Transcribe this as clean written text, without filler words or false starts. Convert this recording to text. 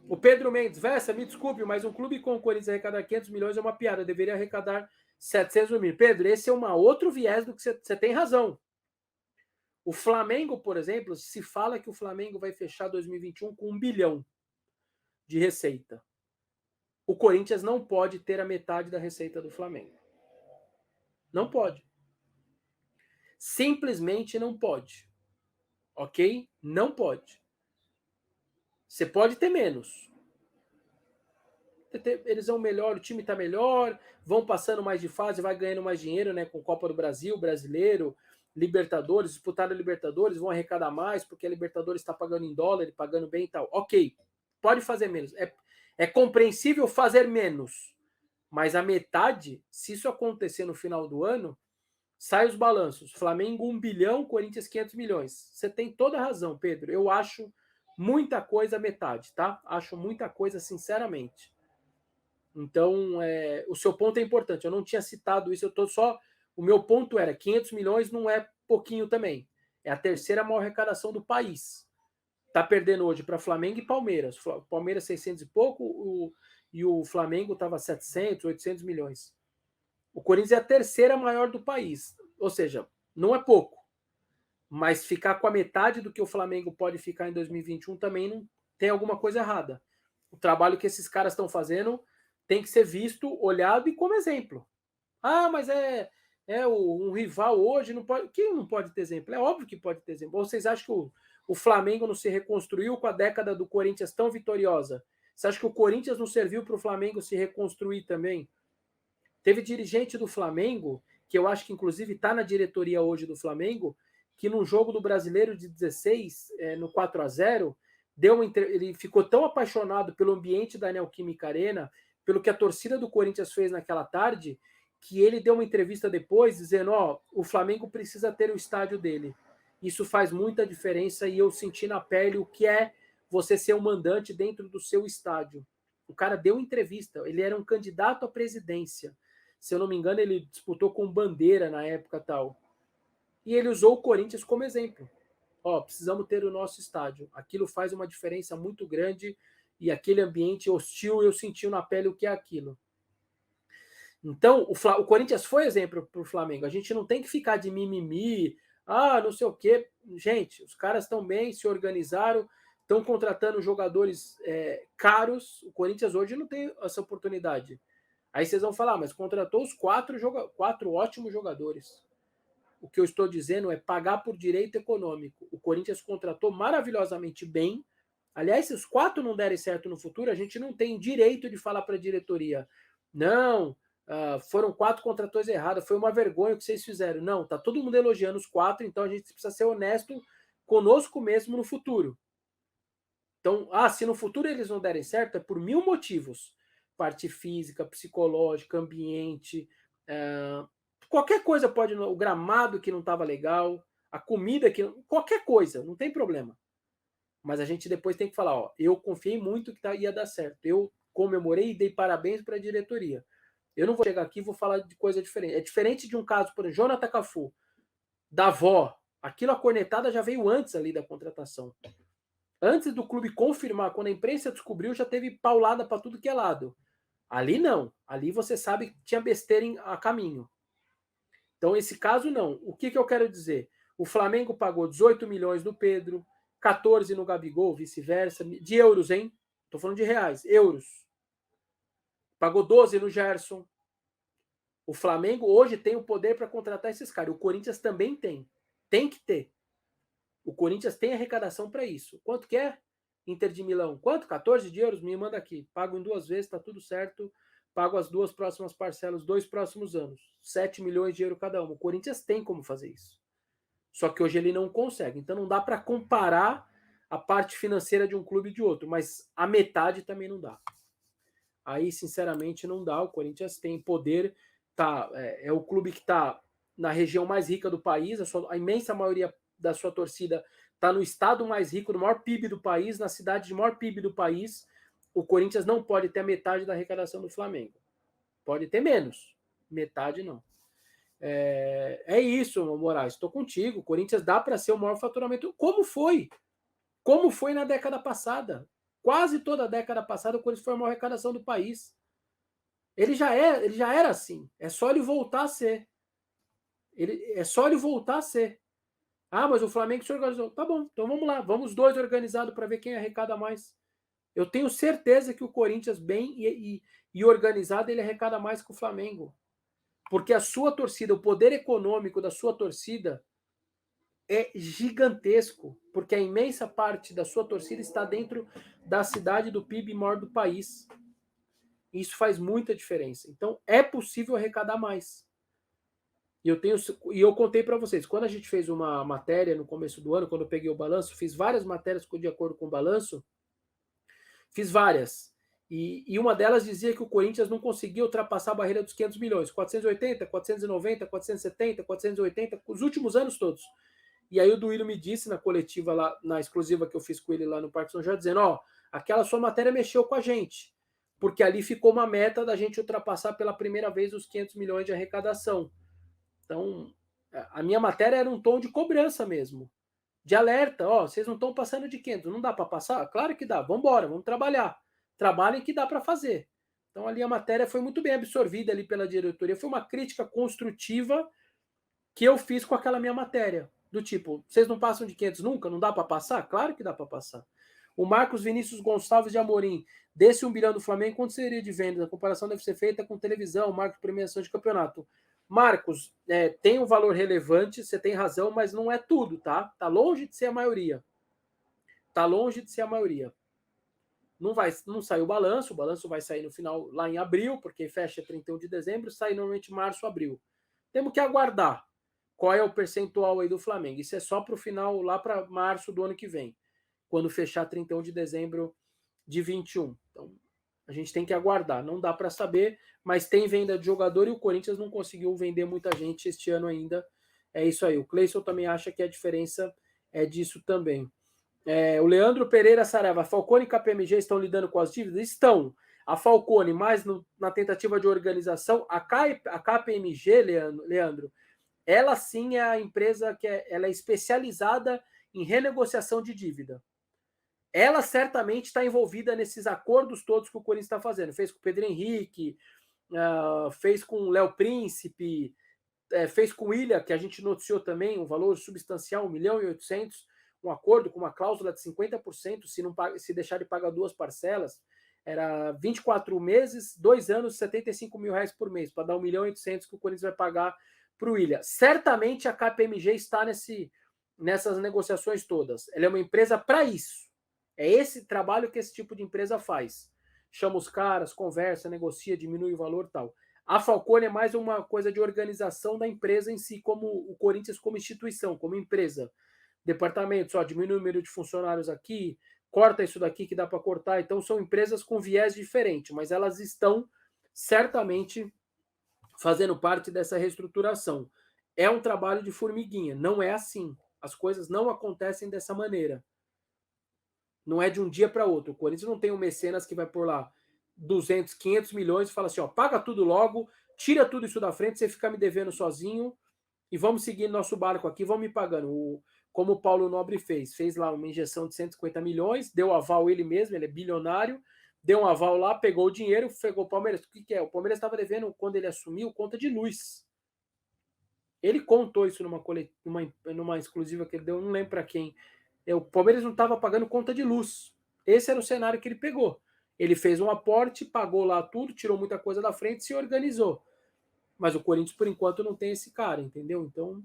O Pedro Mendes, Vessa, me desculpe, mas um clube com o Corinthians arrecadar 500 milhões é uma piada, deveria arrecadar 700 mil. Pedro, esse é um outro viés do que você tem razão. O Flamengo, por exemplo, se fala que o Flamengo vai fechar 2021 com 1 bilhão de receita. O Corinthians não pode ter a metade da receita do Flamengo. Não pode. Simplesmente não pode. Ok? Não pode. Você pode ter menos. Eles vão melhor, o time está melhor, vão passando mais de fase, vai ganhando mais dinheiro, né? Com Copa do Brasil, Brasileiro, Libertadores, disputaram a Libertadores, vão arrecadar mais, porque a Libertadores está pagando em dólar, pagando bem e tal. Ok, pode fazer menos. É compreensível fazer menos. Mas a metade, se isso acontecer no final do ano, sai os balanços. Flamengo 1 bilhão, Corinthians 500 milhões. Você tem toda a razão, Pedro. Eu acho muita coisa a metade, tá? Acho muita coisa, sinceramente. Então, o seu ponto é importante. Eu não tinha citado isso, eu tô só... O meu ponto era, 500 milhões não é pouquinho também. É a terceira maior arrecadação do país. Tá perdendo hoje para Flamengo e Palmeiras. O Palmeiras 600 e pouco, e o Flamengo estava 700, 800 milhões. O Corinthians é a terceira maior do país. Ou seja, não é pouco. Mas ficar com a metade do que o Flamengo pode ficar em 2021 também não tem alguma coisa errada. O trabalho que esses caras estão fazendo tem que ser visto, olhado e como exemplo. Ah, mas um rival hoje não pode. Quem não pode ter exemplo? É óbvio que pode ter exemplo. Ou vocês acham que o Flamengo não se reconstruiu com a década do Corinthians tão vitoriosa? Você acha que o Corinthians não serviu para o Flamengo se reconstruir também? Teve dirigente do Flamengo, que eu acho que inclusive está na diretoria hoje do Flamengo, que num jogo do Brasileiro de 16, no 4-0, ele ficou tão apaixonado pelo ambiente da Neoquímica Arena, pelo que a torcida do Corinthians fez naquela tarde, que ele deu uma entrevista depois dizendo, o Flamengo precisa ter o estádio dele. Isso faz muita diferença e eu senti na pele o que é você ser um mandante dentro do seu estádio. O cara deu entrevista, ele era um candidato à presidência. Se eu não me engano, ele disputou com Bandeira na época tal. E ele usou o Corinthians como exemplo. Precisamos ter o nosso estádio. Aquilo faz uma diferença muito grande e aquele ambiente hostil, eu senti na pele o que é aquilo. Então, o Corinthians foi exemplo para o Flamengo. A gente não tem que ficar de mimimi, não sei o quê. Gente, os caras estão bem, se organizaram, estão contratando jogadores caros. O Corinthians hoje não tem essa oportunidade. Aí vocês vão falar, mas contratou os quatro ótimos jogadores. O que eu estou dizendo é pagar por direito econômico. O Corinthians contratou maravilhosamente bem. Aliás, se os 4 não derem certo no futuro, a gente não tem direito de falar para a diretoria. Não, foram 4 contratações erradas, foi uma vergonha o que vocês fizeram. Não, tá todo mundo elogiando os 4, então a gente precisa ser honesto conosco mesmo no futuro. Então, se no futuro eles não derem certo, é por 1000 motivos. Parte física, psicológica, ambiente, qualquer coisa pode... O gramado que não estava legal, a comida que... Qualquer coisa, não tem problema. Mas a gente depois tem que falar, eu confiei muito que ia dar certo. Eu comemorei e dei parabéns para a diretoria. Eu não vou chegar aqui e vou falar de coisa diferente. É diferente de um caso, por exemplo, Jonathan Cafu, da avó. Aquilo, a cornetada já veio antes ali da contratação. Antes do clube confirmar, quando a imprensa descobriu, já teve paulada para tudo que é lado. Ali não. Ali você sabe que tinha besteira a caminho. Então, esse caso, não. O que eu quero dizer? O Flamengo pagou 18 milhões no Pedro, 14 no Gabigol, vice-versa, de euros, hein? Estou falando de reais, euros. Pagou 12 no Gerson. O Flamengo hoje tem o poder para contratar esses caras. O Corinthians também tem. Tem que ter. O Corinthians tem arrecadação para isso. Quanto que é? Inter de Milão. Quanto? 14 de euros? Me manda aqui. Pago em 2 vezes, tá tudo certo. Pago as 2 próximas parcelas, 2 próximos anos. 7 milhões de euros cada uma. O Corinthians tem como fazer isso. Só que hoje ele não consegue. Então não dá para comparar a parte financeira de um clube e de outro. Mas a metade também não dá. Aí, sinceramente, não dá. O Corinthians tem poder. É o clube que está na região mais rica do país. A imensa maioria da sua torcida está no estado mais rico, no maior PIB do país, na cidade de maior PIB do país. O Corinthians não pode ter a metade da arrecadação do Flamengo. Pode ter menos. Metade não. É isso, Moraes. Estou contigo. O Corinthians dá para ser o maior faturamento. Como foi? Como foi na década passada? quase toda a década passada, o Corinthians foi a maior arrecadação do país. Ele já era assim. É só ele voltar a ser. É só ele voltar a ser. Ah, mas o Flamengo se organizou. Tá bom, então vamos lá. Vamos dois organizados para ver quem arrecada mais. Eu tenho certeza que o Corinthians, bem e organizado, ele arrecada mais que o Flamengo. Porque a sua torcida, o poder econômico da sua torcida é gigantesco. Porque a imensa parte da sua torcida está dentro da cidade do PIB maior do país. Isso faz muita diferença. Então, é possível arrecadar mais. E eu contei para vocês, quando a gente fez uma matéria no começo do ano, quando eu peguei o balanço, fiz várias matérias de acordo com o balanço, fiz várias. E uma delas dizia que o Corinthians não conseguia ultrapassar a barreira dos 500 milhões. 480, 490, 470, 480, os últimos anos todos. E aí o Duílio me disse na coletiva, lá, na exclusiva que eu fiz com ele lá no Parque São Jorge, dizendo, ó, aquela sua matéria mexeu com a gente. Porque ali ficou uma meta da gente ultrapassar pela primeira vez os 500 milhões de arrecadação. Então, a minha matéria era um tom de cobrança mesmo. De alerta, ó, vocês não estão passando de 500, não dá para passar? Claro que dá, vamos embora, vamos trabalhar. Trabalhem que dá para fazer. Então ali a matéria foi muito bem absorvida ali pela diretoria, foi uma crítica construtiva que eu fiz com aquela minha matéria, do tipo, vocês não passam de 500 nunca? Não dá para passar? Claro que dá para passar. O Marcos Vinícius Gonçalves de Amorim, desse 1 bilhão do Flamengo, quanto seria de venda? A comparação deve ser feita com televisão, marketing, premiação de campeonato. Marcos, tem um valor relevante, você tem razão, mas não é tudo, tá? Tá longe de ser a maioria. Tá longe de ser a maioria. Não saiu o balanço vai sair no final, lá em abril, porque fecha 31 de dezembro, sai normalmente março, abril. Temos que aguardar qual é o percentual aí do Flamengo. Isso é só para o final, lá para março do ano que vem, quando fechar 31 de dezembro de 21. Então, a gente tem que aguardar. Não dá para saber, mas tem venda de jogador e o Corinthians não conseguiu vender muita gente este ano ainda. É isso aí. O Cleison também acha que a diferença é disso também. O Leandro Pereira Saraiva, Falcone e KPMG estão lidando com as dívidas? Estão. A Falcone, mais na tentativa de organização, a KPMG, Leandro, ela sim é a empresa que ela é especializada em renegociação de dívida. Ela certamente está envolvida nesses acordos todos que o Corinthians está fazendo. Fez com o Pedro Henrique, fez com o Léo Príncipe, fez com o Ilha, que a gente noticiou também, um valor substancial, 1.800.000, um acordo com uma cláusula de 50%, se deixar de pagar 2 parcelas, era 24 meses, 2 anos, R$75 mil por mês, para dar 1.800.000 que o Corinthians vai pagar para o Ilha. Certamente a KPMG está nessas negociações todas. Ela é uma empresa para isso. É esse trabalho que esse tipo de empresa faz. Chama os caras, conversa, negocia, diminui o valor e tal. A Falcone é mais uma coisa de organização da empresa em si, como o Corinthians como instituição, como empresa. Departamentos, diminui o número de funcionários aqui, corta isso daqui que dá para cortar. Então são empresas com viés diferente, mas elas estão certamente fazendo parte dessa reestruturação. É um trabalho de formiguinha, não é assim. As coisas não acontecem dessa maneira. Não é de um dia para outro. O Corinthians não tem um mecenas que vai por lá 200, 500 milhões e fala assim, paga tudo logo, tira tudo isso da frente, você fica me devendo sozinho e vamos seguir nosso barco aqui, vamos me pagando. Como o Paulo Nobre fez lá uma injeção de 150 milhões, deu aval ele mesmo, ele é bilionário, deu um aval lá, pegou o dinheiro, pegou o Palmeiras. O que é? O Palmeiras estava devendo, quando ele assumiu, conta de luz. Ele contou isso numa exclusiva que ele deu, não lembro para quem. O Palmeiras não estava pagando conta de luz. Esse era o cenário que ele pegou. Ele fez um aporte, pagou lá tudo, tirou muita coisa da frente e se organizou. Mas o Corinthians, por enquanto, não tem esse cara, entendeu? Então,